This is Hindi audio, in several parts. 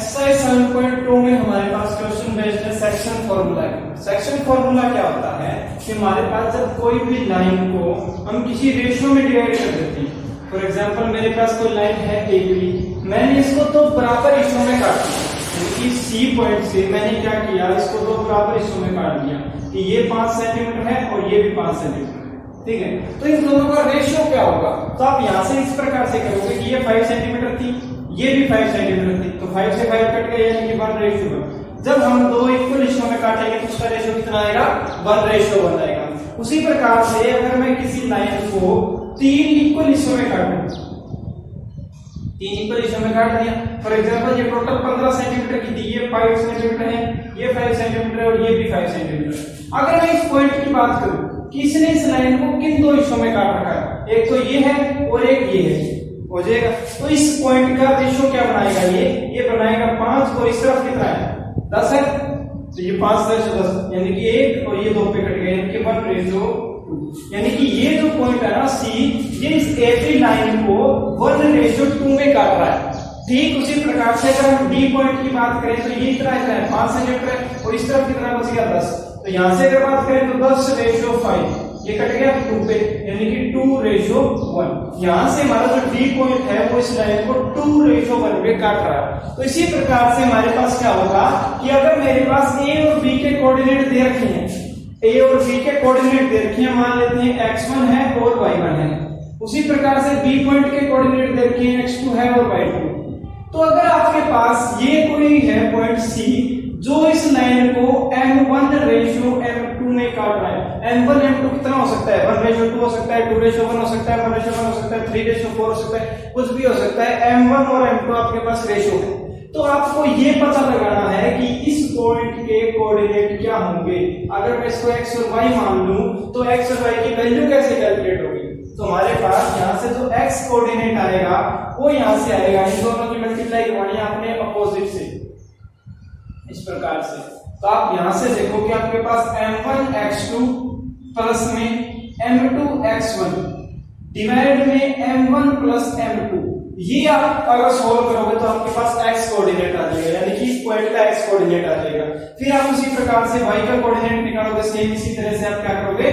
एक्सरसाइज 7.2 में हमारे पास क्वेश्चन बेस्ड है सेक्शन फॉर्मूला। सेक्शन फॉर्मूला क्या होता है कि हमारे पास जब कोई भी लाइन को हम किसी रेशियो में डिवाइड कर देते हैं, फॉर एग्जांपल मेरे पास कोई लाइन है AB, मैंने इसको दो बराबर हिस्सों में काट दिया, यानी कि C पॉइंट से मैंने क्या किया, इसको दो बराबर हिस्सों में काट दिया कि ये 5 सेंटीमीटर है और ये भी 5 सेंटीमीटर है, ठीक है। तो इन दोनों का रेशियो क्या होगा, तो आप यहाँ से इस प्रकार से करोगे कि ये 5 सेंटीमीटर थी, ये भी 5 सेंटीमीटर थी, तो 5 से 5 कट गया यानी कि 1:1। जब हम दो इक्वल हिस्सों में काटेंगे तो उसका रेशियो कितना आएगा, 1:1 आएगा। उसी प्रकार से अगर मैं किसी लाइन को 3 इक्वल हिस्सों में काटूं, 3 इक्वल हिस्सों में काट दिया, फॉर एग्जांपल ये टोटल 15 सेंटीमीटर की थी, ये 5 सेंटीमीटर है, ये 5 सेंटीमीटर है और ये भी 5 सेंटीमीटर है। अगर मैं इस पॉइंट की बात करूं कि इसने इस लाइन को किन दो हिस्सों में काट रखा है, एक तो ये है और एक ये है, हो जाएगा। तो इस पॉइंट का रेशियो क्या बनाएगा, ये बनाएगा 5 और इस तरफ कितना है 10 है, तो ये 5 10 10 यानी कि 1 और ये 2 पे कट गए यानी कि 1:2, यानी कि ये जो पॉइंट है ना C, ये इस AB लाइन को 1:2 में काट रहा है। ठीक उसी प्रकार से अगर हम D पॉइंट की बात करें तो ये इतना है 5 सेंटीमीटर है और इस तरफ कितना बच गया 10, तो यहां से अगर बात करें तो 10:5 ये कट गया 2 पे यानी कि 2:1। यहां से हमारा जो D पॉइंट है वो इस लाइन को 2:1 पे काट रहा है। तो इसी प्रकार से हमारे पास क्या होगा कि अगर मेरे पास A और B के कोऑर्डिनेट दे रखे हैं, A और B के कोऑर्डिनेट दे रखे हैं, मान लेते हैं x1 है और y1 है, उसी प्रकार से B पॉइंट के कोऑर्डिनेट दे रखे हैं x2 है और y2। तो अगर आपके पास ये कोई है पॉइंट C जो इस लाइन को M1:M2 में काट रहा है, M1 M2 कितना हो सकता है, 1:2 हो सकता है, 2:1 हो सकता है, 1:1 हो सकता है, 3:4 हो सकता है, कुछ भी हो सकता है। M1 और M2 आपके पास रेशियो है, तो आपको ये पता लगाना है कि इस पॉइंट के कोऑर्डिनेट क्या होंगे। अगर मैं इसको x और y मान लूं तो x और y की वैल्यू कैसे कैलकुलेट होगी, तो हमारे पास यहाँ से जो x कोऑर्डिनेट आएगा वो यहाँ से आएगा, इन दोनों की मल्टीप्लाई करवानी है आपने अपोजिट से इस प्रकार से। तो आप यहां से देखो कि आपके पास M1x2 प्लस में M2x1 डिवाइड में M1 प्लस M2, ये आप अगर सोल्व करोगे तो आपके पास x कोऑर्डिनेट आ जाएगा, यानी कि इस पॉइंट का x कोऑर्डिनेट आ जाएगा। फिर आप उसी प्रकार से y का कोऑर्डिनेट निकालोगे, सेम इसी तरह से आप क्या करोगे,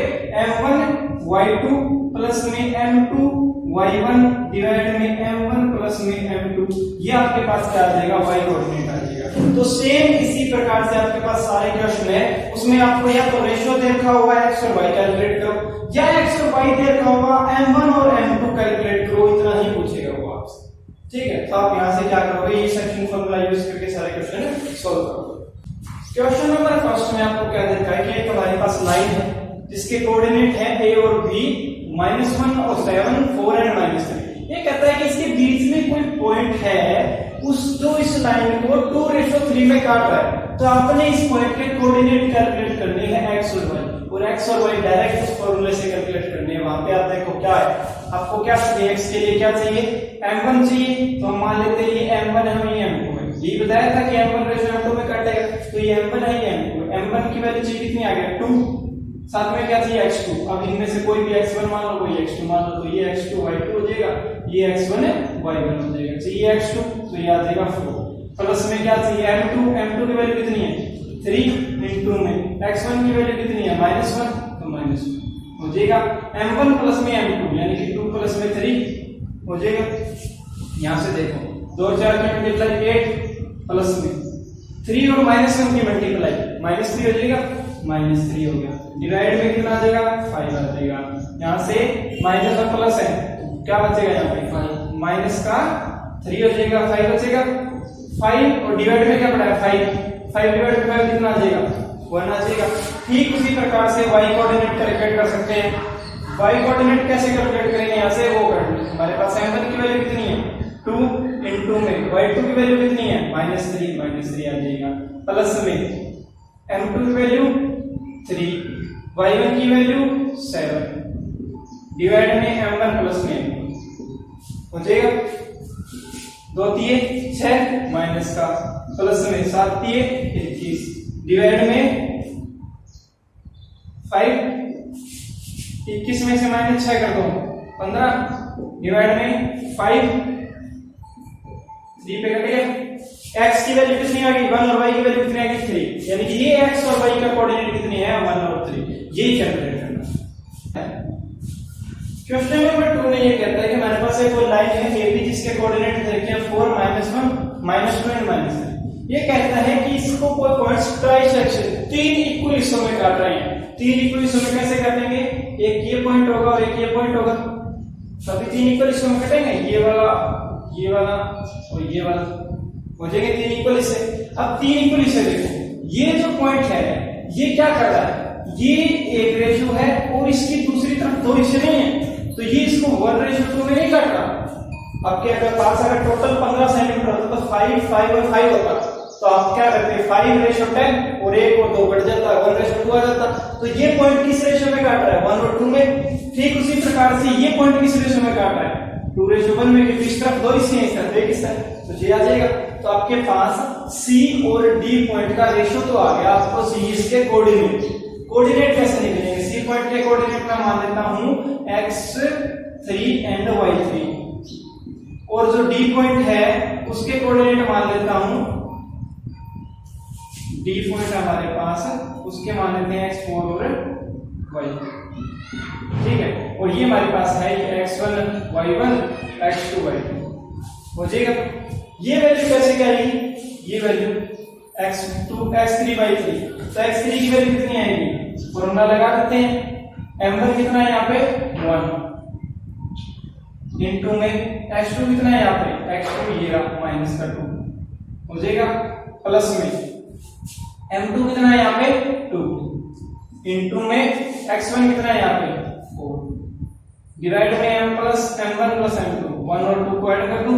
M1y2 प्लस में M2 y1 डिवाइड में M1 प्लस में M2, ये आपके पास क्या आ जाएगा, y कोऑर्डिनेट आ जाएगा। तो सेम इसी प्रकार से आपके पास सारे क्वेश्चन है, उसमें आपको या तो रेशियो दे रखा होगा x और y कैलकुलेट करो, या x और y दे रखा होगा M1 और M2 कैलकुलेट करो, इतना ही पूछेगा वो आपसे, ठीक है। तो आप यहां से क्या करोगे, ये सेक्शन फॉर्मूला यूज करके सारे क्वेश्चन सॉल्व करोगे। क्वेश्चन नंबर फर्स्ट में आपको क्या देखा है कि एक हमारे पास लाइन है जिसके कोऑर्डिनेट है a और b, -1 और 7 4 एंड -3। ये कहता है कि इसके बीच में कोई पॉइंट है उस जो इस लाइन को 2:3 में काट रहा है, तो आपने इस पॉइंट के कोऑर्डिनेट कैलकुलेट करने हैं x और y, और x और y डायरेक्ट उस फॉर्मूले से कैलकुलेट करने हैं। वहां पे आप देखो क्या है, आपको क्या चाहिए, x के लिए क्या चाहिए, M1 चाहिए, तो हम मान लेते हैं ये M1 है और ये M2 है। ये बताया था कि M1:M2 में काटेगा, तो ये M1 है ये M2 है। M1 की वैल्यू चाहिए कितनी आ गया 2, साथ में क्या चाहिए x2, अब इनमें से कोई भी x1 मान लो, कोई x2 मान लो, तो ये x2 y2 हो जाएगा, ये x1 है y1 हो जाएगा, चाहिए x2 तो ये आ जाएगा 4, प्लस में क्या चाहिए M2 की वैल्यू कितनी है 3 इनटू में x1 की वैल्यू कितनी है -1, तो -1 हो जाएगा। M1 प्लस में M2 यानी कि 2 प्लस में 3 हो जाएगा। यहां से देखो 2 और 4 की मल्टीप्लाई 8 प्लस में 3 और -1 की मल्टीप्लाई -3 हो जाएगा, -3 हो गया, डिवाइड में कितना आ जाएगा 5 आ जाएगा। यहां से माइनस और प्लस है तो क्या बचेगा, यहाँ पे 5 माइनस का 3 हो जाएगा, 5 बचेगा, 5 और डिवाइड में क्या पड़ा है 5 डिवाइड में 5 कितना आ जाएगा 1 आ जाएगा। ठीक उसी प्रकार से y कोऑर्डिनेट कैलकुलेट कर सकते हैं। y कोऑर्डिनेट कैसे कैलकुलेट करेंगे, यहाँ से वो कर लेंगे, हमारे पास M1 की वैल्यू कितनी है 2 इनटू में y2 की वैल्यू कितनी है -3 आ जाएगा, प्लस में M2 की वैल्यू 3, y1 की वैल्यू 7 डिवाइड में M1 प्लस में M2 हो जाएगा, 2 तिये 6 माइनस का प्लस में 7 तिये 21 डिवाइड में 5, 21 में से -6 कर दो 15 डिवाइड में 5 3 पे कट गया। x की वैल्यू कितनी आ गई 1 और y की वैल्यू कितनी आ गई 3, यानी कि ये x और y का कोऑर्डिनेट कितनी है 1 और 3, यही कैलकुलेट करना है। क्वेश्चन नंबर 2 में ये कहता है कि हमारे पास एक कोई लाइन है AB जिसके कोऑर्डिनेट देखिए 4 -1 -2 एंड -3। ये कहता है कि इसको कोई पॉइंट्स ट्राई सेक्शन 3 इक्वल हिस्सों में काट रहे हैं। 3 इक्वल हिस्सों में कैसे काटेंगे, एक ये पॉइंट होगा और एक ये पॉइंट होगा, सभी 3 इक्वल हिस्सों में कटेंगे, ये वाला और ये वाला हो जाएंगे 3 इक्वल हिस्से। अब 3 इक्वल हिस्से देखो, ये जो पॉइंट है ये क्या कर रहा है, ये एक रेशियो है और इसकी दूसरी तरफ 2 हिस्से नहीं है, तो ये इसको 1:2 में नहीं काट रहा। अब क्या अगर पास अगर टोटल 15 सेंटीमीटर होता तो 5 5 और 5 होता, तो आप क्या करते 5:10 और 1 और 2 बढ़ जाता, 1:2 आ जाता। तो ये पॉइंट किस रेशियो में काट रहा है 1 और 2 में। ठीक उसी प्रकार से ये पॉइंट किस रेशियो में काट रहा है 2:1 में, क्योंकि इस तरफ 2 हिस्से हैं, इस तरफ 1 हिस्सा है, तो ये आ जाएगा। तो आपके पास C और D पॉइंट का रेशियो तो आ गया, आपको C इसके कोऑर्डिनेट कैसे निकलेंगे, C पॉइंट के कोऑर्डिनेट मैं मान लेता हूं x3 एंड y3, और जो D पॉइंट है उसके कोऑर्डिनेट मान लेता हूं, D पॉइंट हमारे पास उसके मान लेते हैं x4 और y, ठीक है। और ये हमारे पास है ये x1 y1 x2 y2 हो जाएगा। ये वैल्यू कैसे क्या आएगी, ये वैल्यू x2 x3 y3, तो x3 की वैल्यू कितनी आएगी, फॉर्मूला लगा देते हैं, m1 कितना है यहाँ पे 1 इनटू में x2 कितना है यहाँ पे x2 ये रहा -2 हो जाएगा, प्लस में m2 कितना है यहाँ पे 2 इनटू में x1 कितना है यहाँ पे 4 डिवाइड में m plus m1 plus m2 1 और 2 को ऐड कर दूं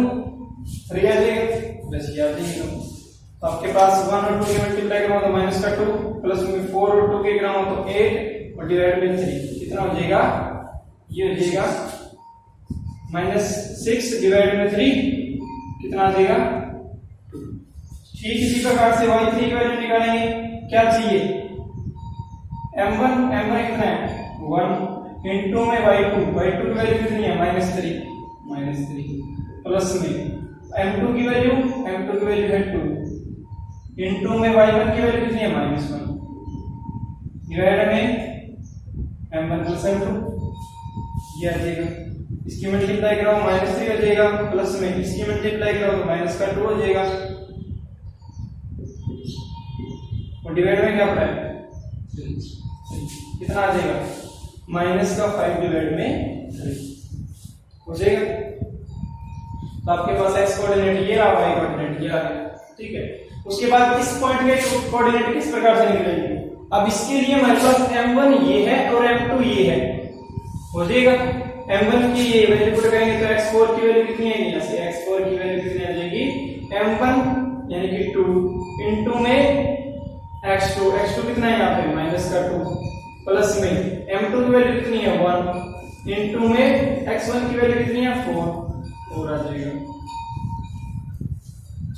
3 आ जाएगा, बस ये आ जाएगा। तो आपके पास 1 और 2 के मल्टीप्लाई करो तो -2 प्लस में 4 और 2 के ग्राम तो 8 और डिवाइड में 3 कितना हो जाएगा, ये हो जाएगा -6 डिवाइड में 3 कितना आ जाएगा 2। ठीक इसी प्रकार से y3 की वैल्यू निकालेंगे, क्या चाहिए m1 कितना है 1 इनटू में y2 की वैल्यू कितनी है -3 प्लस में m2 की वैल्यू है 2 इनटू में y1 की वैल्यू कितनी है -1 डिवाइड में m1 प्लस m2 ये आ जाएगा। इसकी मल्टीप्लाई करो -3 हो जाएगा, प्लस में इसकी मल्टीप्लाई करो तो -2 हो जाएगा, और डिवाइड में क्या पड़ा है कितना आ जाएगा -5 डिवाइड में 3 हो जाएगा। तो आपके पास x कोऑर्डिनेट ये रहा, y कोऑर्डिनेट ये रहा, ठीक है। उसके बाद इस पॉइंट के कोऑर्डिनेट किस प्रकार से निकलेंगे, अब इसके लिए हमारे पास m1 ये है और m2 ये है, हो जाएगा। m1 की ये वैल्यू पुट करेंगे तो x4 की वैल्यू कितनी आएगी, यहाँ से x4 की वैल्यू कितनी आ जाएगी m1 यानी कि 2 इनटू में x2 कितना है यहाँ पे -2 प्लस में m2 की वैल्यू कितनी है 1 इनटू में x1 की वैल्यू कितनी है 4 आ जाएगा,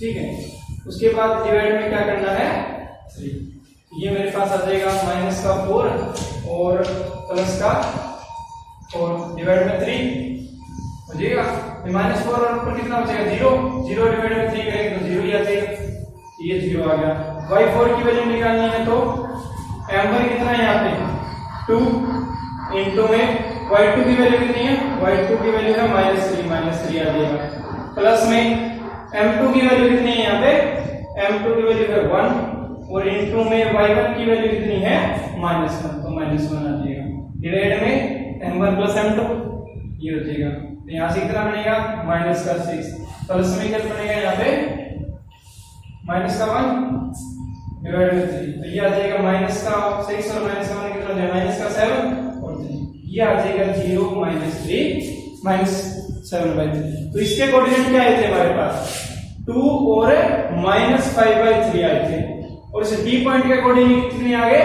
ठीक है। उसके बाद डिवाइड में क्या करना है 3, ये मेरे पास आ जाएगा -4 और प्लस का 4 डिवाइड में 3 हो जाएगा। -4 और ऊपर कितना हो जाएगा 0 डिवाइड में 3 करेंगे तो 0 ही आ जाएगा, ये 0 आ गया। y4 की वैल्यू निकालनी है तो m1 कितना है यहाँ पे 2 इनटू में y2 की वैल्यू कितनी है, y2 की वैल्यू है -3 आ जाएगा, प्लस में m2 की वैल्यू कितनी है यहाँ पे m2 की वैल्यू है 1 और इनटू में y1 की वैल्यू कितनी है -1 तो -1 आ जाएगा, डिवाइड में m1 प्लस m2 ये हो जाएगा। तो यहाँ से कितना बनेगा -6 प्लस में क्या बनेगा यहाँ पे -1 डिवाइड में 3 तो ये आ जाएगा -6 और -1 कितना हो जाएगा -7 और 3 ये आ जाएगा 0 -7/3। तो इसके कोऑर्डिनेट क्या आए थे हमारे पास 2 और -5/3 आए थे, और इस D पॉइंट के कोऑर्डिनेट कितने आ गए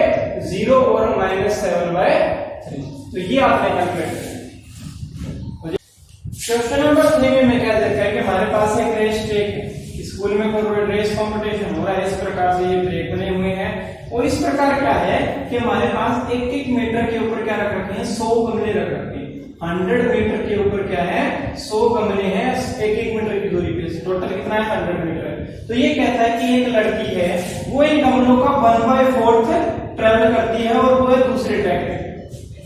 0 और -7/3। तो ये आपने कैलकुलेट किया। क्वेश्चन नंबर 3 में क्या देखा है कि हमारे पास एक रेस ट्रैक है, स्कूल में कोई रेस कंपटीशन हो रहा है, इस प्रकार से ये ट्रैक बने हुए हैं, और इस प्रकार क्या है कि हमारे पास 1-1 मीटर के ऊपर क्या रख रखे हैं 100 गमले रख रखे हैं। 100 मीटर के ऊपर क्या है 100 गमले हैं 1-1 मीटर की दूरी पे, टोटल कितना है 100 मीटर है। तो ये कहता है कि एक लड़की है वो इन गमलों का 1/4 ट्रेवल करती है और वो है दूसरे ट्रैक पे,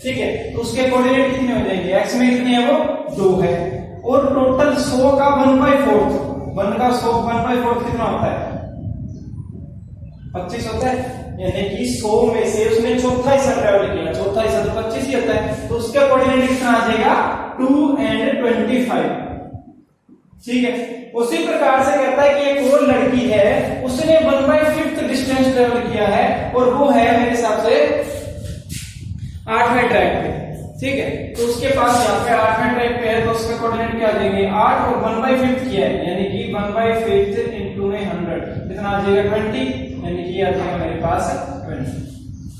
ठीक है। तो उसके कोऑर्डिनेट कितने हो जाएंगे, एक्स में कितने है वो 2 है, और टोटल 100 का 1/4, 1 का 1/4 कितना होता है 25 होता है, यानी कि 100 में से उसने चौथा हिस्सा ट्रेवल किया, चौथा हिस्सा तो 25 ही होता है, तो उसका कोऑर्डिनेट कितना आ जाएगा 2 and 25, ठीक है। उसी प्रकार से कहता है कि एक और लड़की है उसने 1/5 डिस्टेंस ट्रेवल किया है और वो है मेरे हिसाब से 8वें ट्रैक पे, ठीक है। तो उसके पास यहाँ पे 8वें ट्रैक पे है, तो उसका कोऑर्डिनेट क्या आ जाएंगे 8 और 1/5 किया है, यानी कि 1/5 into में 100 कितना आ जाएगा 20, यानी कि आ जाएगा मेरे पास 20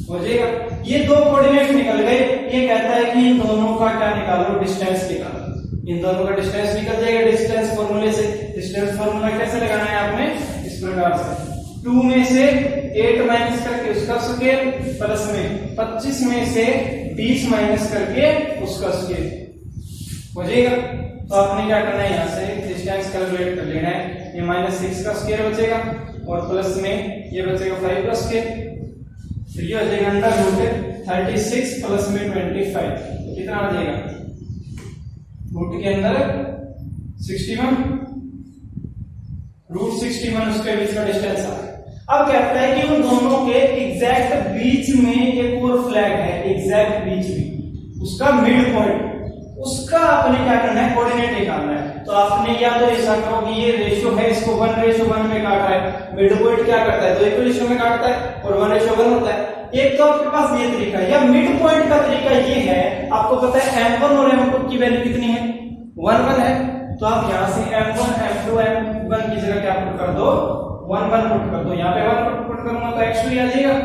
हो जाएगा। ये दो कोऑर्डिनेट निकल गए। ये कहता है कि इन दोनों का क्या निकालो, डिस्टेंस निकालो। इन दोनों का डिस्टेंस निकल जाएगा डिस्टेंस फॉर्मूले से। डिस्टेंस फॉर्मूला कैसे लगाना है आपने, इस प्रकार से 2 में से 8 माइनस करके उसका स्क्वायर प्लस में 25 में से 20 माइनस करके उसका स्क्वायर हो जाएगा। तो आपने क्या करना है, यहाँ से डिस्टेंस कैलकुलेट कर लेना है। ये -6 का स्क्वायर बचेगा और प्लस में ये बचेगा 5 का स्क्वायर, तो ये हो जाएगा अंडर रूट 36 प्लस में 25, तो कितना आ जाएगा रूट के अंदर 61, रूट 61 उसके बीच का डिस्टेंस आ। अब कहता है कि उन दोनों के एग्जैक्ट बीच में एक और फ्लैग है, एग्जैक्ट बीच में उसका मिड पॉइंट, उसका आपने क्या करना है कोऑर्डिनेट निकालना है। तो आपने या तो ऐसा करो कि ये रेशियो है, इसको 1:1 में काटा है, मिड पॉइंट क्या करता है 2 रेशियो में काटता है और 1:1 होता है। एक तो आपके पास ये तरीका है, या मिड पॉइंट का तरीका ये है, आपको पता है m1 और m2 की वैल्यू कितनी है 1 है, तो आप यहां से m1 m2 m1 की जगह क्या पुट कर दो 1 पुट कर दो। यहाँ पे 1 पुट करूंगा तो x2 आ जाएगा,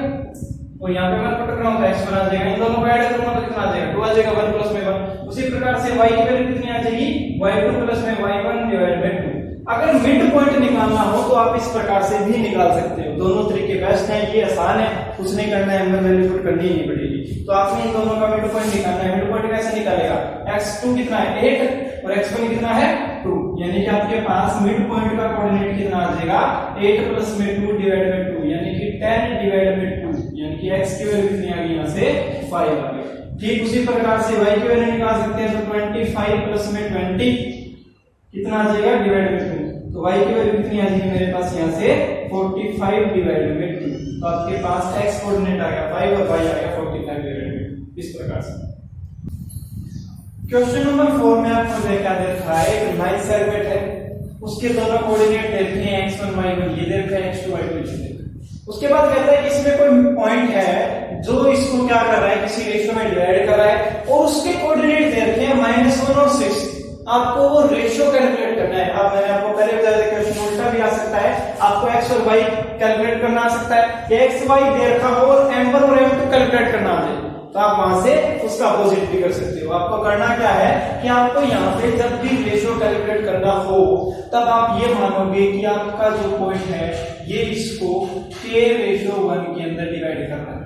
और यहाँ पे 1 पुट करूंगा तो x1 आ जाएगा। इन दोनों को ऐड करूंगा तो कितना आ जाएगा 2 आ जाएगा, 1 प्लस में 1। उसी प्रकार से y की वैल्यू कितनी आ जाएगी y2 प्लस में y1 डिवाइड बाय 2। अगर मिड पॉइंट निकालना हो तो आप इस प्रकार से भी निकाल सकते हो, दोनों तरीके बेस्ट हैं, ये आसान है, कुछ नहीं करना है, m1 वैल्यू पुट करनी ही नहीं पड़ेगी। तो आपने इन दोनों का मिड पॉइंट निकालना है। मिड पॉइंट कैसे निकालेगा, x2 कितना है 8 और x1 कितना है 2, यानी कि आपके पास मिड पॉइंट का कोऑर्डिनेट कितना आ जाएगा 8 प्लस में 2 डिवाइड बाय 2, यानी कि 10 डिवाइड बाय 2, यानी कि x की वैल्यू कितनी आ गई यहाँ से 5 आ गई। ठीक उसी प्रकार से y की वैल्यू निकाल सकते हैं, तो 25 प्लस में 20 कितना आ जाएगा डिवाइड बाय 2, तो y की वैल्यू कितनी आ जाएगी मेरे पास यहाँ से 45 डिवाइड बाय 2, तो आपके पास x कोऑर्डिनेट आ गया 5 और y आ गया 45 डिवाइड बाय 2। इस प्रकार से क्वेश्चन नंबर 4 में आपको क्या दे रखा है, एक लाइन सेगमेंट है, उसके दोनों कोऑर्डिनेट देखे हैं x1 y1, ये दे रखा है x2 y2 ये दे रखा। उसके बाद कहता है कि इसमें कोई पॉइंट है जो इसको क्या कर रहा है किसी रेशियो में डिवाइड कर रहा है, और उसके कोऑर्डिनेट दे रखे हैं -1 और 6। आपको वो रेशियो कैलकुलेट करना है। अब मैंने आपको पहले बताया था क्वेश्चन उल्टा भी आ सकता है, आपको x और y कैलकुलेट करना आ सकता है, x y दे रखा हो और m1 और m2 कैलकुलेट करना आ जाए, तो आप वहां से उसका अपोजिट भी कर सकते हो। आपको करना क्या है कि आपको यहाँ पे जब भी रेशियो कैलकुलेट करना हो तब आप ये मानोगे कि आपका जो पॉइंट है ये इसको k/1 के अंदर डिवाइड कर रहा है,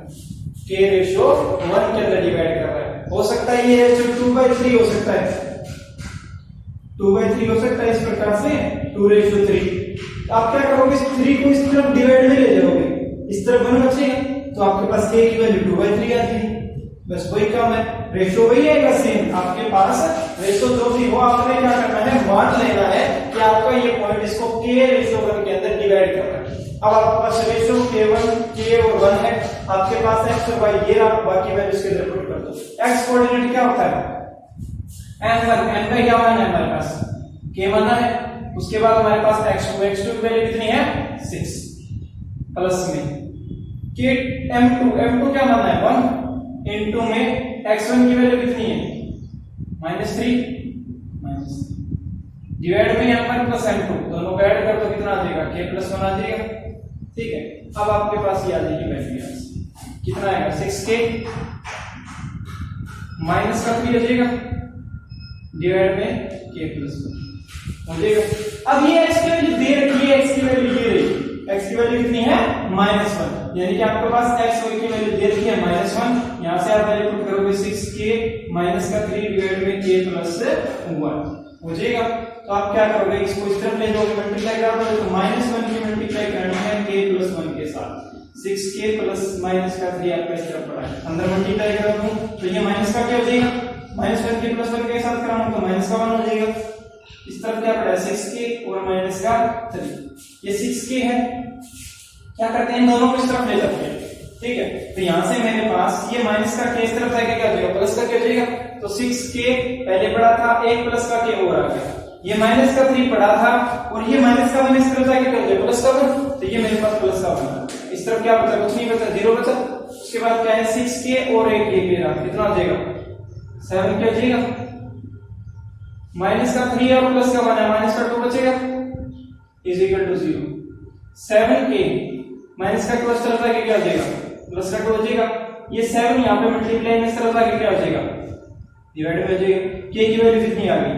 k/1 के अंदर डिवाइड कर रहा है। हो सकता है ये 2/3 हो सकता है, 2/3 हो सकता है, इस प्रकार से 2/3। आप क्या करोगे, इस 3 को इस तरफ डिवाइड में ले जाओगे, इस तरफ 1 बचेगा, तो आपके पास k की वैल्यू 2/3 आ जाएगी। बस वही काम है, रेशियो वही है सेम, आपके पास रेशियो जो भी हो आपने क्या करना है मान लेना है कि आपका ये पॉइंट इसको k/1 के अंदर डिवाइड कर रहा है। अब आपके पास रेशियो k और 1 है, आपके पास x और y ये रहा, बाकी वैल्यू इसके अंदर पुट कर दो। x कोऑर्डिनेट क्या होता है m1, m का क्या माना है हमारे पास k माना है, उसके बाद हमारे पास x2 की वैल्यू कितनी है 6 प्लस में k m2 क्या माना है 1 इनटू में x1 की वैल्यू कितनी है -3 डिवाइड में m1 प्लस m2, दोनों को ऐड कर तो कितना आ जाएगा k+1 आ जाएगा। ठीक है, अब आपके पास ये आ जाएगी वैल्यू कितना आएगा 6k माइनस का 3 आ जाएगा डिवाइड में k+1 हो जाएगा। अब ये x की वैल्यू दे रखी है, x की वैल्यू ये रही, x की वैल्यू कितनी है -1, यानी कि आपके पास x की वैल्यू दे रखी है -1, यहां से आप वैल्यू पुट करोगे 6k माइनस का 3 डिवाइड में k प्लस 1 हो जाएगा। तो आप क्या करोगे, इसको इस तरफ ले जाओगे, मल्टीप्लाई कर दोगे, तो -1 की मल्टीप्लाई करनी है k प्लस 1 के साथ। 6k प्लस माइनस का 3 आपका इस तरफ पड़ा है, अंदर मल्टीप्लाई कर दूं तो ये माइनस का क्या हो जाएगा, -1k प्लस 1 के साथ कराऊं तो माइनस का 1 हो जाएगा। इस तरफ क्या पड़ा है 6k और माइनस का 3, ये 6k है, क्या करते हैं इन दोनों को इस तरफ ले जाते हैं, ठीक है। तो यहां से मेरे पास ये माइनस का k इस तरफ जाके क्या हो जाएगा, प्लस का क्या हो जाएगा, तो 6k पहले पड़ा था, 1 प्लस का k और आ गया, ये माइनस का 3 पड़ा था और ये माइनस का 1 इस तरफ जाके क्या हो जाएगा, प्लस का 1, तो ये मेरे पास प्लस का 1, इस तरफ क्या बचा, कुछ नहीं बचा, 0 बचा। उसके बाद क्या है 6k और 1 k रहा, कितना हो जाएगा 7 क्या हो जाएगा, माइनस का 3 और प्लस का 1 है, माइनस का 2 बचेगा is equal to 0। 7k minus का 2 इस तरफ जाके क्या हो जाएगा, प्लस का 2 हो जाएगा, ये 7 यहाँ पे मल्टीप्लाई में इस तरफ जाके क्या हो जाएगा, डिवाइड हो जाएगा। k की वैल्यू कितनी आ गई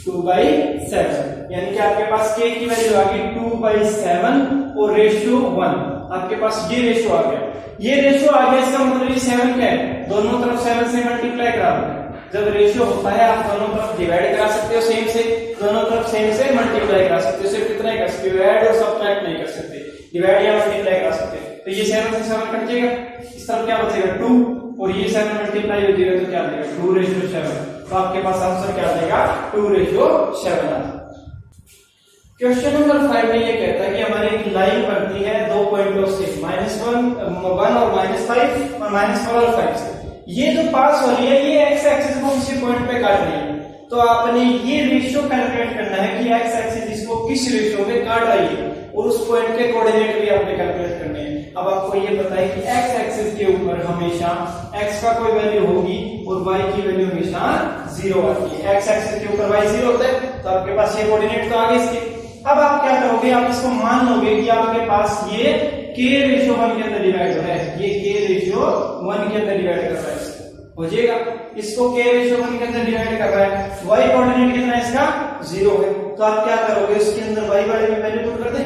2/7, यानी कि आपके पास k की वैल्यू आ गई 2/7 और रेशियो 1, आपके पास ये रेशियो आ गया। ये रेशियो आ गया, इसका मतलब ये 7 क्या है, दोनों तरफ 7 से मल्टीप्लाई करा दो। जब रेशियो होता है आप दोनों तरफ डिवाइड करा सकते हो सेम से, दोनों तरफ सेम से मल्टीप्लाई करा सकते हो, सिर्फ कितना ही कर सकते हो, डिवाइड और सब्ट्रैक्ट नहीं कर सकते, डिवाइड या मल्टीप्लाई करा सकते हो। तो ये 7 से 7 कट जाएगा, इस तरफ क्या बचेगा 2 और ये 7 मल्टीप्लाई हो जाएगा तो क्या आ जाएगा 2/7, तो आपके पास आंसर क्या आ जाएगा 2/7। क्वेश्चन नंबर 5 में ये कहता है कि हमारी एक लाइन बनती है दो पॉइंटों से -1 और -5 और -4 और 5 से, ये जो पास हो रही है ये x एक्सिस को किसी पॉइंट पे काट रही है, तो आपने ये रेशियो कैलकुलेट करना है कि x एक्सिस इसको किस रेशियो में काट रही है और उस पॉइंट के कोऑर्डिनेट भी आपने कैलकुलेट करने हैं। अब आपको ये पता है कि x एक्सिस के ऊपर हमेशा x का कोई वैल्यू होगी और y की वैल्यू हमेशा 0 आती है। x एक्सिस के ऊपर y 0 होता है, तो आपके पास ये कोऑर्डिनेट तो आ गए इसके। अब आप क्या करोगे, आप इसको मान लोगे कि आपके पास ये k/1 के अंदर डिवाइड हो रहा है, ये k/1 के अंदर डिवाइड कर रहा है, हो जाएगा। इसको k/1 के अंदर डिवाइड कर रहा है, y कोऑर्डिनेट कितना है इसका 0 है, तो आप क्या करोगे उसके अंदर y वाले में वैल्यू पुट कर दें,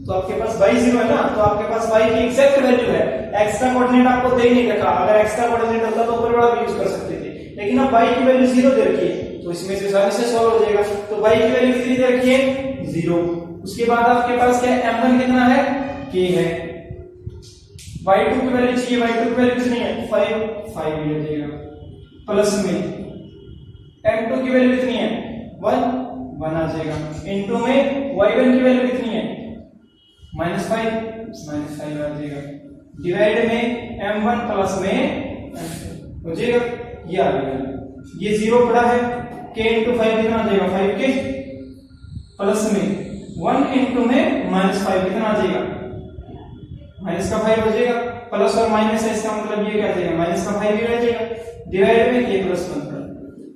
तो आपके पास y 0 है ना, तो आपके पास y की एग्जैक्ट वैल्यू है। x का कोऑर्डिनेट आपको दे नहीं रखा, अगर x का कोऑर्डिनेट होता तो ऊपर वाला भी यूज कर सकते थे, लेकिन अब y की वैल्यू 0 दे रखी है, तो इसमें से आसानी से सॉल्व हो जाएगा। तो y की वैल्यू कितनी दे रखी है 0, उसके बाद आपके पास क्या है m1 कितना है k है, y2 की वैल्यू चाहिए, y2 की वैल्यू कितनी है 5 मिल जाएगा, प्लस में m2 की वैल्यू कितनी है 1 आ जाएगा, इनटू में y1 की वैल्यू कितनी है -5 आ जाएगा, डिवाइड में m1 प्लस में हो जाएगा, ये आ गया, ये 0 पड़ा है, k इंटू 5 कितना आ जाएगा 5k, प्लस में 1 इंटू में -5 कितना आ जाएगा माइनस का 5 हो जाएगा, प्लस और माइनस है इसका मतलब ये क्या आ जाएगा माइनस का 5 ही रह जाएगा, डिवाइड में k+1।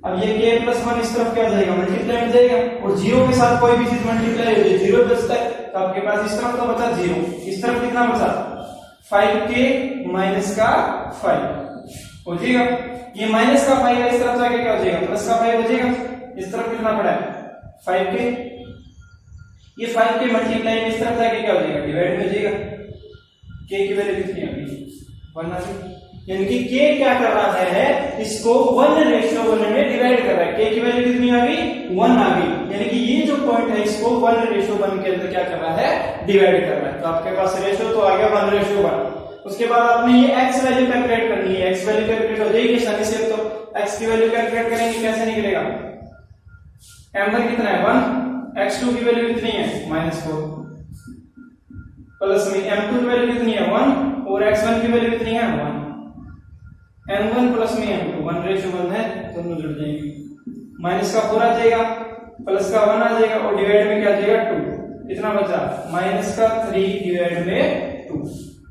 अब ये k+1 इस तरफ क्या आ जाएगा मल्टीप्लाई में जाएगा, और 0 के साथ कोई भी चीज मल्टीप्लाई हो जाए 0 बचता है, तो आपके पास इस तरफ तो बचा 0, इस तरफ कितना बचा 5k माइनस का 5 हो जाएगा, ये माइनस का 5 है, इस तरफ जाके क्या हो जाएगा प्लस का 5 हो जाएगा, इस तरफ कितना पड़ा है 5k, ये 5k मल्टीप्लाई में इस तरफ जाके क्या हो जाएगा डिवाइड में हो जाएगा, k की वैल्यू कितनी आ गई 1 आ गई, यानी कि k क्या कर रहा है इसको 1/1 में डिवाइड कर रहा है, k की वैल्यू कितनी आ गई 1 आ गई, यानी कि ये जो पॉइंट है इसको 1/1 के अंदर क्या कर रहा है डिवाइड कर रहा है, तो आपके पास रेशियो तो आ गया 1/1। उसके बाद आपने ये x वैल्यू कैलकुलेट करनी है, x वैल्यू कैलकुलेट हो जाएगी आसानी से, तो x की वैल्यू कैलकुलेट करेंगे कैसे निकलेगा, m1 कितना है 1, x2 की वैल्यू कितनी है -4, प्लस में m2 की वैल्यू कितनी है 1 और x1 की वैल्यू कितनी है 1, m1 प्लस में m2 1/1 है, दोनों जुड़ जाएंगे, माइनस का 4 आ जाएगा, प्लस का 1 आ जाएगा और डिवाइड में क्या आ जाएगा 2, कितना बचा माइनस का 3 डिवाइड में 2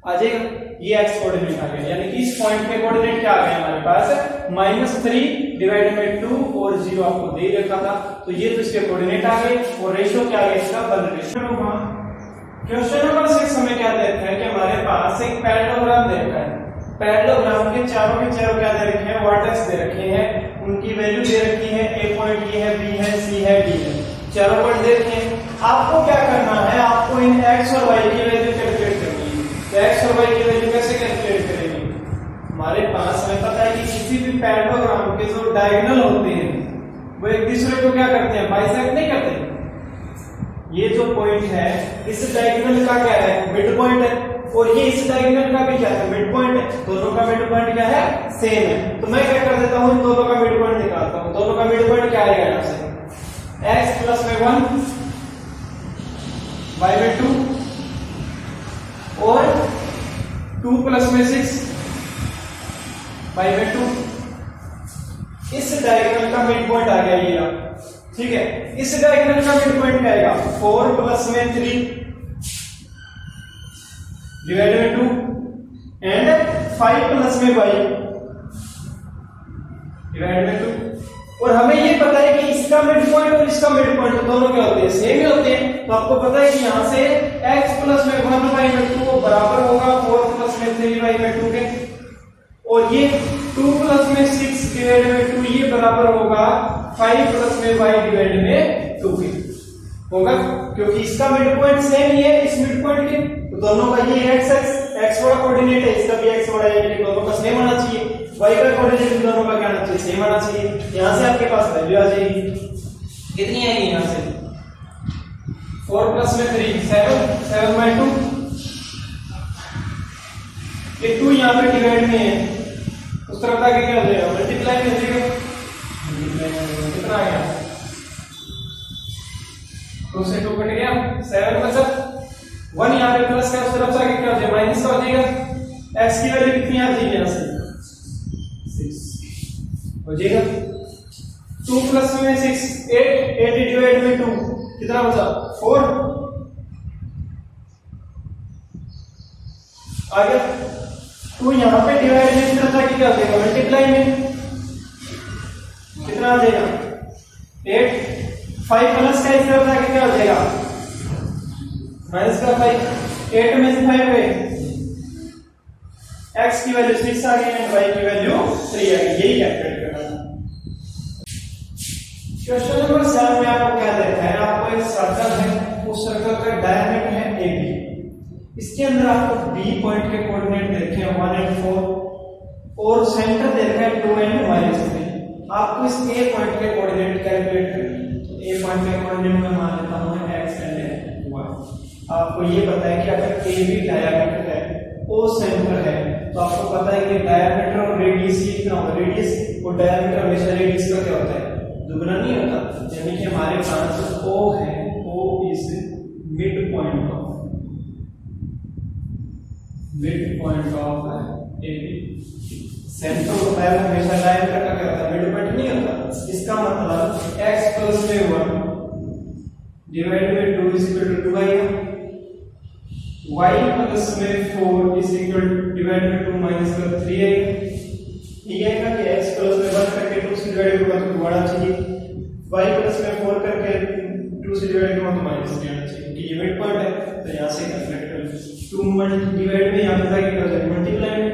आ जाएगा, ये x कोऑर्डिनेट आ गया, यानी कि इस पॉइंट के कोऑर्डिनेट क्या आ गए हमारे पास -3 डिवाइड में 2 और 0 आपको दे ही रखा था, तो ये तो इसके कोऑर्डिनेट आ गए और रेशियो क्या आ गया इसका 1/1। क्वेश्चन नंबर 6 हमें क्या देता है कि हमारे पास एक पैरेललोग्राम दे रखा है, पैरेललोग्राम के चारों क्या दे रखे हैं वर्टेक्स दे रखे हैं, उनकी वैल्यू दे रखी है, ए पॉइंट ये है, बी है, सी है, डी है, चारों पॉइंट दे रखे हैं। आपको क्या करना है, आपको इन x और y की वैल्यू कैलकुलेट करनी है। एक्स और वाई की वैल्यू कैसे कैलकुलेट करेंगे? हमारे पास हमें पता है कि किसी भी पैराग्राम के जो डायगोनल होते हैं वो एक दूसरे को क्या करते हैं, बाइसेक्ट नहीं करते। ये जो पॉइंट है इस डायगोनल का क्या है, मिड पॉइंट है, और ये इस डायगोनल का भी क्या है, मिड पॉइंट है। दोनों का मिड पॉइंट क्या है, सेम है। तो मैं क्या कर देता हूं, इन दोनों का मिड पॉइंट निकालता हूं। दोनों का मिड पॉइंट क्या आएगा यहां से, x प्लस में 1 y में 2 और 2 प्लस में 6 y में 2। इस डायगोनल का मिड पॉइंट आ गया ये, ठीक है। इस डायगोनल का मिड पॉइंट क्या आएगा, 4 प्लस में 3 डिवाइड में 2 एंड 5 प्लस में y डिवाइड में 2। और हमें ये पता है कि इसका मिड पॉइंट और इसका मिड पॉइंट दोनों क्या होते हैं, सेम ही होते हैं। तो आपको पता है कि यहां से x प्लस में 1 y में 2 बराबर होगा 4 प्लस में 3 y में 2 के, और ये 2 प्लस में 6 डिवाइड में 2 ये बराबर होगा 5 प्लस में y डिवाइड में 2 के होगा, क्योंकि इसका मिड पॉइंट सेम ही है इस मिड पॉइंट के। तो दोनों का ये x वाला कोऑर्डिनेट है, इसका भी x वाला है, दोनों का सेम आना चाहिए। y का कोऑर्डिनेट दोनों का क्या आना चाहिए, सेम आना चाहिए। यहां से आपके पास वैल्यू आ जाएगी, कितनी आएगी यहां से, 4 प्लस में 3 7 बाय 2, ये 2 यहां पे डिवाइड में है, उस तरफ आके क्या हो जाएगा, मल्टीप्लाई में हो जाएगा। कितना आ गया, 2 से 2 कट गया, 7 बचा, 1 यहां पे प्लस का, उस तरफ से आगे क्या हो जाएगा, माइनस का हो जाएगा। x की वैल्यू कितनी आ जाएगी यहां से, 6 हो जाएगा। 2 प्लस में 6 8 डिवाइड में 2 कितना बचा, 4 आ गया। तो यहां पे डिवाइड में इस तरफ से क्या हो जाएगा, मल्टीप्लाई में कितना आ जाएगा, 8 5 प्लस का इस तरफ से क्या हो जाएगा, माइनस का 5, 8 में से 5 गए, x की वैल्यू 6 आ गई एंड y की वैल्यू 3 आ गई। यही कैलकुलेट करना है। क्वेश्चन नंबर 7 में आपको क्या देखा है, आपको एक सर्कल है, उस सर्कल का डायमीटर है AB, इसके अंदर आपको B पॉइंट के कोऑर्डिनेट देखे हैं 1 और 4 और सेंटर देखा है 2 और -3। आपको इस A पॉइंट के कोऑर्डिनेट कैलकुलेट करने हैं। तो A पॉइंट के कोऑर्डिनेट में मान लेता हूं x एंड y। आपको ये पता है कि अगर AB डायमीटर है, O सेंटर है, तो आपको पता है कि डायमीटर और रेडियस कितना होगा, रेडियस और डायमीटर हमेशा रेडियस का क्या होता है, दुगना नहीं होता। यानी कि हमारे पास O है, O is mid point of AB। Centre होता है हमेशा डायमीटर का क्या होता है, मिड पॉइंट नहीं होता। इसका मतलब x प्लस में 1 डिवाइड में 2 इज इक्वल टू 2 आएगा, y प्लस में 4 इज इक्वल डिवाइड में 2 माइनस का 3 आएगा। ठीक है ना कि x प्लस में 1 करके 2 से डिवाइड होगा तो 2 आना चाहिए, y प्लस में 4 करके 2 से डिवाइड होगा तो माइनस 3 आना चाहिए, क्योंकि ये मिड पॉइंट है। तो यहां से कैलकुलेट कर लो, 2 डिवाइड में यहां पे जाके क्या हो जाएगा, मल्टीप्लाई में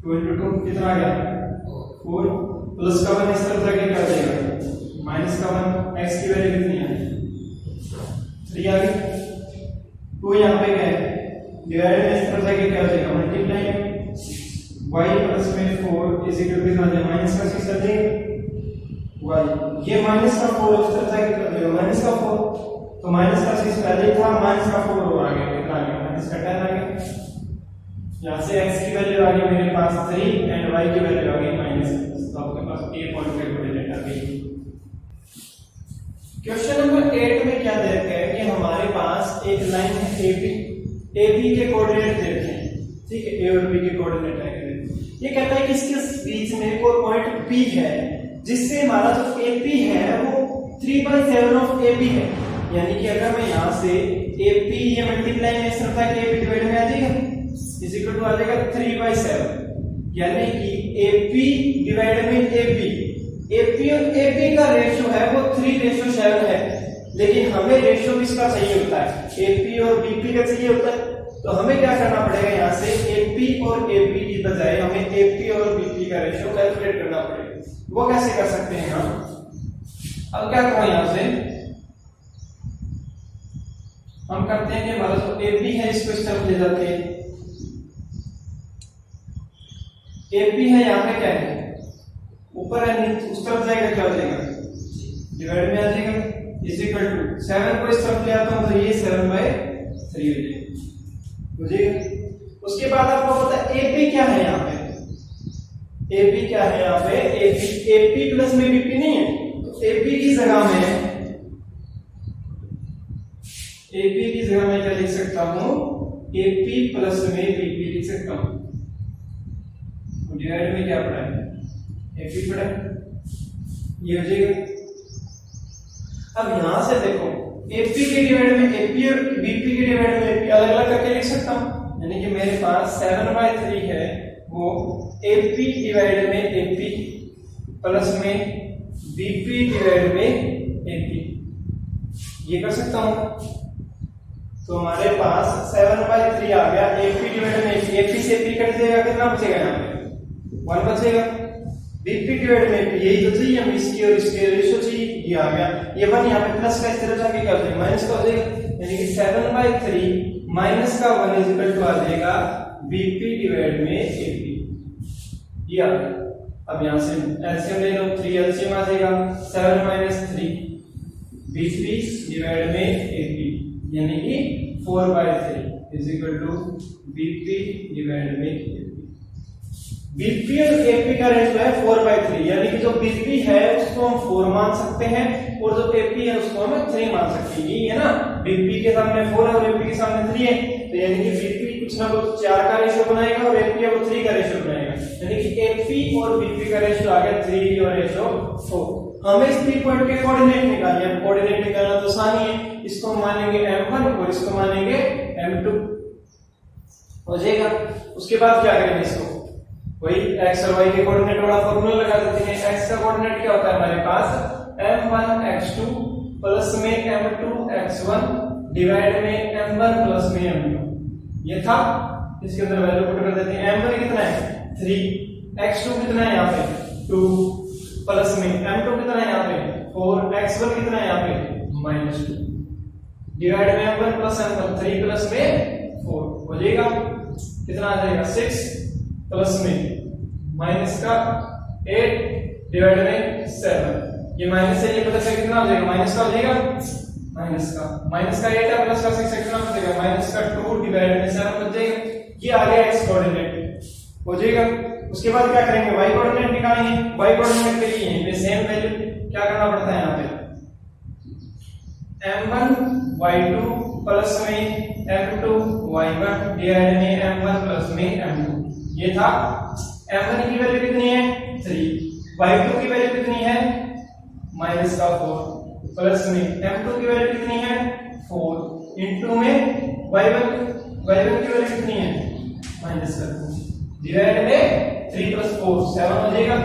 2 into 2 कितना आ गया, 4 प्लस का 1 इस तरफ जाके क्या हो जाएगा, माइनस का 1, x की वैल्यू कितनी है, 3 आ गई। 2 यहां पे क्या है, डिवाइड में इस तरफ जाके क्या हो जाएगा, मल्टीप्लाई में y प्लस में 4 इज इक्वल टू कितना आ जाएगा, माइनस का 6 आ जाएगा y, ये माइनस का 4 इस तरफ जाके क्या हो जाएगा, माइनस का 4, तो माइनस का 6 पहले था, माइनस का 4 और आ गया, कितना आ गया, माइनस का 10 आ गया। यहां से x की वैल्यू आ गई मेरे पास 3 एंड y की वैल्यू आ गई -6, तो आपके पास A पॉइंट का कोऑर्डिनेट आ गई। क्वेश्चन नंबर 8 में क्या देखते हैं कि हमारे पास एक लाइन है AB के कोऑर्डिनेट देते हैं, ठीक है, A और B के कोऑर्डिनेट है। ये कहता है कि इसके बीच में कोई पॉइंट P है जिससे हमारा जो AP है वो 3/7 ऑफ AB है। यानी कि अगर मैं यहां से AP ये मल्टीप्लाई में इस तरफ तक AB डिवाइड में आ जाएगा, इज इक्वल टू आ जाएगा 3/7, यानी कि AP डिवाइड में AP और AB का रेशियो है वो 3:7 है, लेकिन हमें रेशियो किसका चाहिए होता है, AP और BP का चाहिए होता है। तो हमें क्या करना पड़ेगा, यहां से AP और AB की बजाय हमें AP और BP का रेशियो कैलकुलेट करना पड़ेगा। वो कैसे कर सकते हैं हम, अब क्या करो, यहां से हम करते हैं कि हमारा जो AP है इसको इस तरफ ले जाते हैं। AP है यहाँ पे क्या है, ऊपर है नीचे, उस तरफ जाएगा क्या हो जाएगा, डिवाइड में आ जाएगा, इज इक्वल टू 7 को इस तरफ ले आता हूं तो ये 7/3 हो जाएगा। उसके बाद आपको पता है AP क्या है यहाँ पे, AP क्या है यहाँ पे, AP प्लस में BP नहीं है, तो AP की जगह में क्या लिख सकता हूं, AP प्लस में BP लिख सकता हूं। डिवाइड में क्या पड़ा है, AP पड़ा, ये हो जाएगा। अब यहां से देखो AP के डिवाइड में AP और BP के डिवाइड में AP अलग अलग करके लिख सकता हूं, यानी कि मेरे पास 7/3 है वो AP डिवाइड में AP प्लस में BP डिवाइड में AP, ये कर सकता हूं। तो हमारे पास 7/3 आ गया, AP डिवाइड में AP से AP कट जाएगा, कितना बचेगा यहाँ पे 1 बचेगा। BP डिवाइड में यही तो चाहिए, हम इसकी और इसके रेशियो चाहिए, ये आ गया, ये 1 यहाँ पे प्लस का इस तरह जाके क्या हो जाएगा, माइनस का हो जाएगा, यानी कि 7/3 माइनस का 1 इज इक्वल टू आ जाएगा BP डिवाइड में AP, ये आ गया। अब यहां से एलसीएम ले लो, 3 एलसीएम आ जाएगा, 7 - 3 BP डिवाइड में AP, यानी कि 4/3 is equal to BP divide में AP। BP और AP का रेशियो है 4/3, यानी कि जो BP है उसको हम 4 मान सकते हैं और जो AP है उसको हम 3 मान सकते हैं, ये है ना, BP के सामने 4 है और AP के सामने 3 है, तो यानी कि BP कुछ ना कुछ 4 का रेशियो बनाएगा और AP है वो 3 का रेशियो बनाएगा, यानी कि AP और BP का रेशियो आ गया 3 और रेशियो 4। हमें इस 3 पॉइंट के कोऑर्डिनेट निकालने हैं, कोऑर्डिनेट निकालना तो आसान ही है, इसको मानेंगे M1 और इसको मानेंगे M2, हो जाएगा। उसके बाद क्या करेंगे, इसको वही x और y के कोऑर्डिनेट वाला फॉर्मूला लगा देते हैं। x का कोऑर्डिनेट क्या होता है हमारे पास, M1x2 प्लस में M2x1 डिवाइड में M1 प्लस में M2, ये था, इसके अंदर वैल्यू पुट कर देते हैं। M1 कितना है 3, x2 कितना है यहाँ पे 2 प्लस में M2 कितना है यहाँ पे 4, x1 कितना है यहाँ पे -2 डिवाइड में M1 प्लस M1 3 प्लस में 4 हो जाएगा, कितना आ जाएगा 6 प्लस में माइनस का 8 डिवाइड में 7, ये माइनस है, ये प्लस है, कितना हो जाएगा माइनस का हो जाएगा, माइनस का 8 है प्लस का 6 कितना हो जाएगा माइनस का 2 डिवाइड में 7 बच जाएगा, ये आ गया x कोऑर्डिनेट हो जाएगा। उसके बाद क्या करेंगे, y कोऑर्डिनेट निकालेंगे। y कोऑर्डिनेट के लिए यहीं पे सेम वैल्यू क्या करना पड़ता है, यहाँ पे m1 y2 प्लस में m2 y1 डिवाइड में m1 प्लस में m2, ये था। m1 की वैल्यू कितनी है 3, y2 की वैल्यू कितनी है माइनस का 4 प्लस में m2 की वैल्यू कितनी है 4 इनटू में y1 की वैल्यू कितनी है माइनस का 2 डिवाइड में 3 + 4 7 हो जाएगा,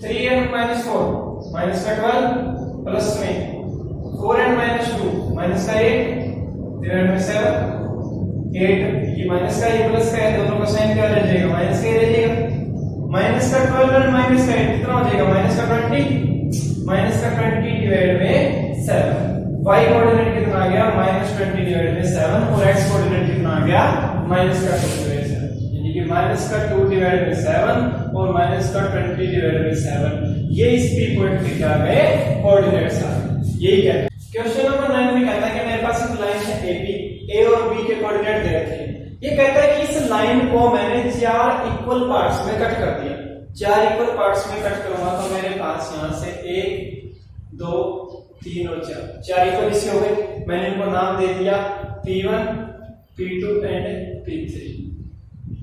3 and -4 माइनस का 12 प्लस में 4 and -2 माइनस का 8 डिवाइड में 7 8, ये माइनस का ये प्लस का है, दोनों का साइन क्या रह जाएगा माइनस का ही रह जाएगा, माइनस का 12 और माइनस का 8 कितना हो जाएगा माइनस का 20 डिवाइड में 7। y कोऑर्डिनेट कितना आ गया -20 डिवाइड में 7 और x कोऑर्डिनेट कितना आ गया -2 डिवाइड में 7, यानी कि -2 डिवाइड में 7 और -20 डिवाइड में 7, ये इस p पॉइंट के क्या गए कोऑर्डिनेट्स आ गए। यही क्या है क्वेश्चन नंबर 9 में कहता है कि मेरे पास एक लाइन है AB, A और B के कोऑर्डिनेट दे रखे हैं। ये कहता है कि इस लाइन को मैंने 4 इक्वल पार्ट्स में कट कर दिया, 4 इक्वल पार्ट्स में कट करूंगा तो मेरे पास यहां से 1 2 3 और 4 इक्वल हिस्से हो गए। मैंने इनको नाम दे दिया P1 P2 एंड P3।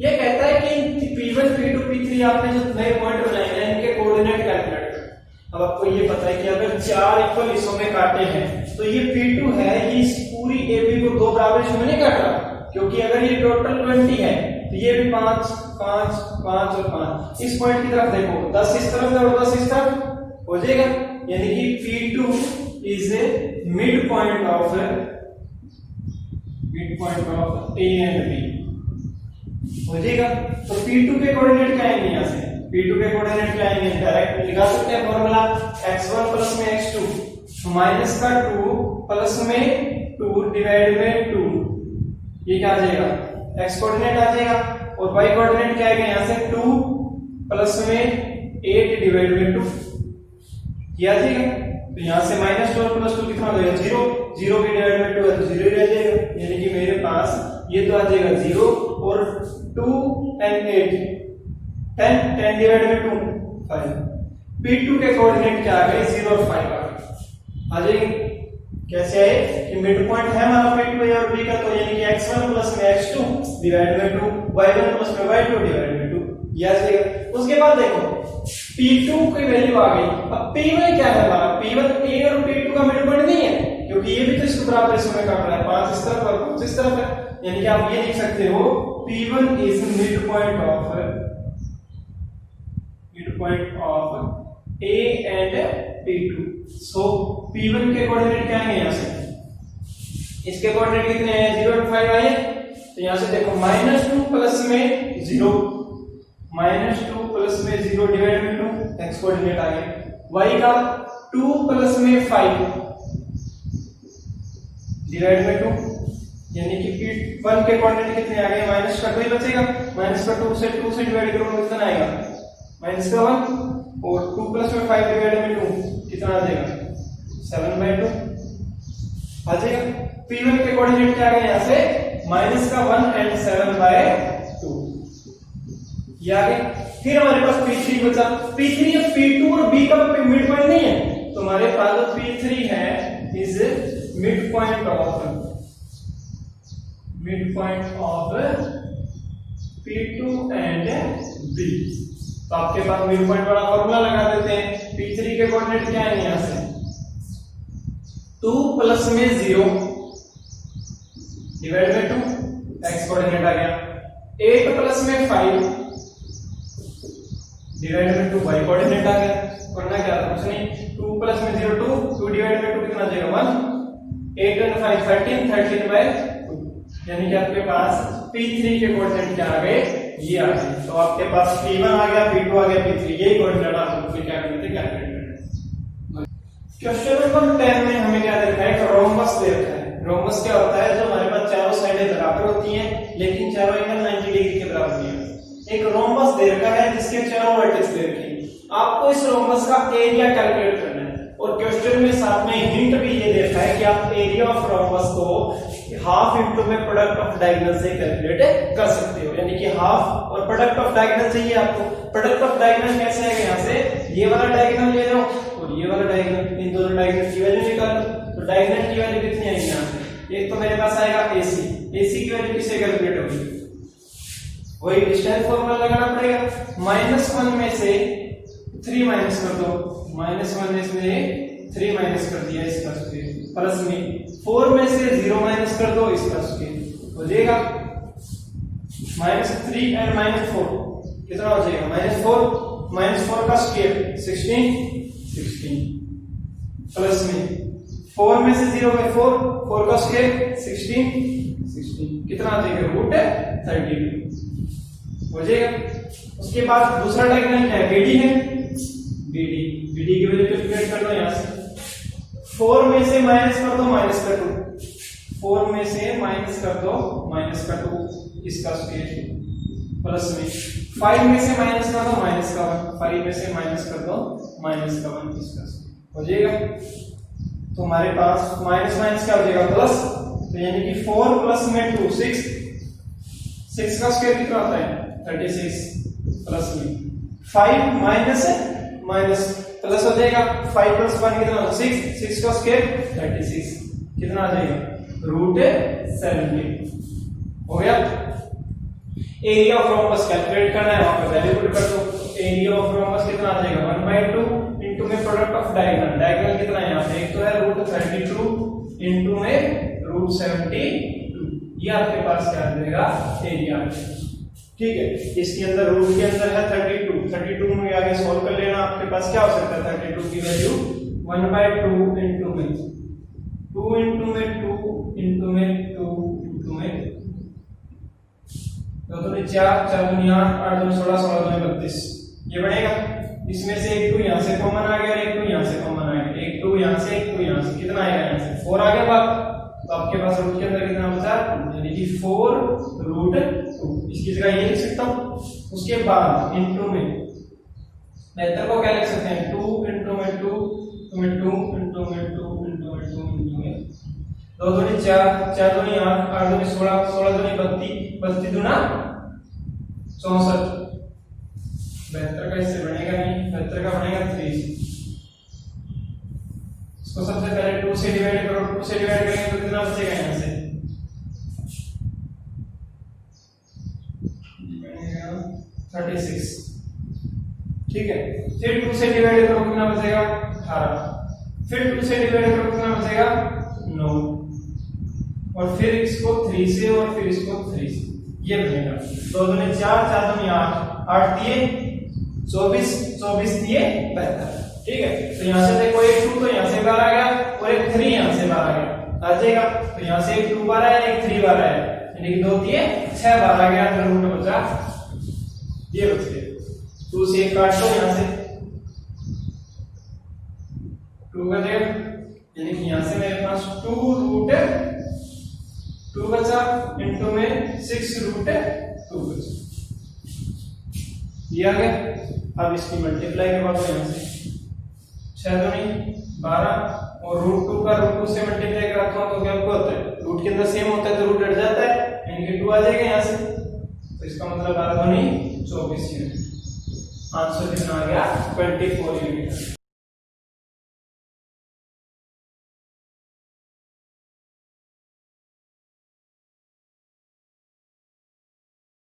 ये कहता है कि P1 P2 P3 आपने जो नए पॉइंट बनाए हैं इनके कोऑर्डिनेट कैलकुलेट करें। अब आपको ये पता है कि अगर 4 इक्वल हिस्सों में काटे हैं तो ये P2 है, ये इस पूरी AB को 2 बराबर हिस्सों में नहीं काट रहा, क्योंकि अगर ये टोटल 20 है तो ये भी 5 5 5 और 5, इस पॉइंट की तरफ देखो 10 इस तरफ और 10 इस तरफ हो जाएगा, यानी कि P2 is a mid point of A and B हो जाएगा। तो P2 के कोऑर्डिनेट क्या आएंगे, यहां से P2 के कोऑर्डिनेट क्या आएंगे, डायरेक्ट लगा सकते हैं फॉर्मूला x1 प्लस में x2 माइनस का 2 प्लस में 2 डिवाइड में 2, ये क्या आ जाएगा, x कोऑर्डिनेट आ जाएगा, और y कोऑर्डिनेट क्या आएगा यहाँ से 2 प्लस में 8 डिवाइड में 2, ये आ जाएगा। तो यहाँ से -2 और +2 कितना हो जाएगा 0, 0 के डिवाइड में 2 है तो 0 ही रह जाएगा, यानी कि मेरे पास ये तो आ जाएगा 0 और 2 and 8 10 डिवाइड में 2 5। P2 के कोऑर्डिनेट क्या आ गए 0 और 5 आ जाएंगे। कैसे आए कि मिड पॉइंट है हमारा P2 और B का, तो यानी कि x1 प्लस में x2 डिवाइड में 2, y1 प्लस में y2 डिवाइड में 2, ये आ जाएगा। उसके बाद देखो P2 की वैल्यू आ गई, अब P1 क्या है हमारा, P1 A और P2 का मिड पॉइंट नहीं है, क्योंकि ये भी तो इसके बराबर इसमें काट रहा है, 5 इस तरफ और 5 इस तरफ है, यानी कि आप ये लिख सकते हो P1 is mid point of A and P2। So P1 के कोऑर्डिनेट क्या है यहाँ से, इसके कोऑर्डिनेट कितने हैं 0 और 5 आए, तो यहाँ से देखो -2 प्लस में 0, -2 प्लस में 0 डिवाइड में 2, x कोऑर्डिनेट आ गया। y का 2 प्लस में 5 डिवाइड में 2, यानी कि P1 के कोऑर्डिनेट कितने आ गए, माइनस का 2 ही बचेगा, माइनस का 2 से डिवाइड करोगे कितना आएगा माइनस का 1, और 2 प्लस में 5 डिवाइड में 2 कितना आ जाएगा 7/2 आ जाएगा। P1 के कोऑर्डिनेट क्या आ गए यहाँ से माइनस का 1 एंड 7/2, ये आ गए। फिर हमारे पास P3 बचा, P3 या P2 और B का मिड पॉइंट नहीं है, तो हमारे पास P3 है is mid point of P2 and B। तो आपके पास मिड पॉइंट वाला फॉर्मूला लगा देते हैं। P3 के कोऑर्डिनेट क्या है यहां से 2 प्लस में 0 डिवाइड में 2, x कोऑर्डिनेट आ गया। 8 प्लस में 5 डिवाइड में 2, y कोऑर्डिनेट आ गया। करना क्या था, कुछ नहीं, 2 प्लस में 0 2 डिवाइड में 2 कितना आ जाएगा 1, 8 and 5 13/2, यानी कि आपके पास P3 के कोऑर्डिनेट क्या आ गए, ये आ गए। तो आपके पास P1 आ गया, P2 आ गया, P3, यही कोऑर्डिनेट आपको क्या करते थे कैलकुलेट करना। क्वेश्चन नंबर 10 में हमें क्या देखा है, एक रोम्बस दे रखा है। रोम्बस क्या होता है, जो हमारे पास चारों साइडें बराबर होती हैं लेकिन चारों एंगल 90 डिग्री के बराबर नहीं है। एक रोम्बस दे रखा है जिसके चारों वर्टेक्स दे रखे हैं, आपको इस रोम्बस का एरिया कैलकुलेट करना है, और क्वेश्चन में साथ में हिंट भी ये देता है कि आप एरिया ऑफ रोम्बस को हाफ इंटू में प्रोडक्ट ऑफ डायगोनल से कैलकुलेट कर सकते हो, यानी कि हाफ और प्रोडक्ट ऑफ डायगोनल चाहिए आपको। प्रोडक्ट ऑफ डायगोनल कैसे आएगा, यहाँ से ये वाला डायगोनल ले लो और ये वाला डायगोनल, इन दोनों डायगोनल की वैल्यू निकालो। तो डायगोनल की वैल्यू कितनी आएगी यहाँ से, एक तो मेरे पास आएगा AC, AC की वैल्यू किससे कैलकुलेट होगी, वही डिस्टेंस फॉर्मूला लगाना पड़ेगा। -1 में से 3 माइनस कर दो, -1 में से 3 माइनस कर दिया इसका स्क्वायर, प्लस में 4 में से 0 माइनस कर दो इसका स्क्वायर, हो जाएगा -3 एंड -4 कितना हो जाएगा -4 का स्क्वायर 16 प्लस में 4 में से 0 में 4 का स्क्वायर 16 कितना आ जाएगा √32 हो जाएगा। उसके बाद दूसरा डायगोनल क्या है, BD है, BD की वैल्यू कैलकुलेट कर लो यहाँ से। 4 में से माइनस कर दो -2, 4 में से माइनस कर दो -2 इसका स्क्वायर, प्लस में 5 में से माइनस कर दो -1, 5 में से माइनस कर दो -1 इसका स्क्वायर हो जाएगा। तो हमारे पास माइनस क्या हो जाएगा प्लस, तो यानी कि 4 प्लस में 2 6 का स्क्वायर कितना होता है 36, प्लस में 5 माइनस प्लस हो जाएगा, 5 + 1 कितना होगा 6 का स्क्वायर 36 कितना आ जाएगा √70 हो गया। एरिया ऑफ रोम्बस कैलकुलेट करना है, वहां पर वैल्यू पुट कर दो। एरिया ऑफ रोम्बस कितना आ जाएगा 1/2 इनटू में प्रोडक्ट ऑफ डायगोनल कितना है यहाँ पे, एक तो है √32 इनटू में √72, ये आपके पास क्या आ जाएगा एरिया, ठीक है। इसके अंदर रूट के अंदर है 32 में आगे सॉल्व कर लेना, आपके पास क्या हो सकता है 32 की वैल्यू 1/2 इनटू में 2 इनटू में 2 इनटू में 2 इनटू में 2 तो 4 दुनिया 8 2 16 16 2 32 ये बनेगा। इसमें से एक 2 यहां से कॉमन आ गया और एक 2 यहां से कॉमन आ गया, एक 2 यहां से एक 2 यहां से, कितना आएगा यहां से 4 आ गया बात, तो आपके पास रूट के अंदर कितना बचा, यानी कि 4√2। इसकी जगह ये लिख सकता हूँ। उसके बाद इनटू में 72 को क्या लिख सकते हैं, 2 इनटू में 2 में 2 इनटू में 2 इनटू में 2 इनटू में 2 दूनी 4, 4 दूनी 8, 8 दूनी 16, 16 दूनी 32, 32 दूना 64। 72 का इससे बनेगा नहीं, 72 का बनेगा 3। इसको सबसे पहले 2 से डिवाइड करो, 2 से डिवाइड करेंगे तो कितना बचेगा यहाँ से, बनेगा 36। ठीक है, फिर 2 से डिवाइड करो कितना बचेगा 18, फिर 2 से डिवाइड करो कितना बचेगा 9, और फिर इसको 3 से और फिर इसको 3 से, ये बनेगा 2 दूनी 4, 4 दूनी 8, 8 दिए 24, 24 दिए 72। ठीक है, तो यहाँ से देखो एक 2 तो यहाँ से बाहर आ गया और एक 3 यहाँ से बाहर आ गया, आ जाएगा। तो यहाँ से एक 2 बाहर आया, एक 3 बाहर आया, यानी कि 2 दिए 6 बाहर आ गया, तो रूट बचा ये बच गया। 2 से 1 काट दो, यहाँ से 2 बचेगा, यानी कि यहाँ से मेरे पास 2√2 बचा इनटू में 6√2 बचा, ये आ गया। अब इसकी मल्टीप्लाई करवा दो, यहाँ से 6 दूनी 12 और √2 का √2 से मल्टीप्लाई कराता हूं तो क्या होता है, रूट के अंदर सेम होता है तो रूट हट जाता है, यानी कि 2 आ जाएगा यहाँ से। तो इसका मतलब 12 दूनी 24 यूनिट, आंसर कितना आ गया 24 यूनिट।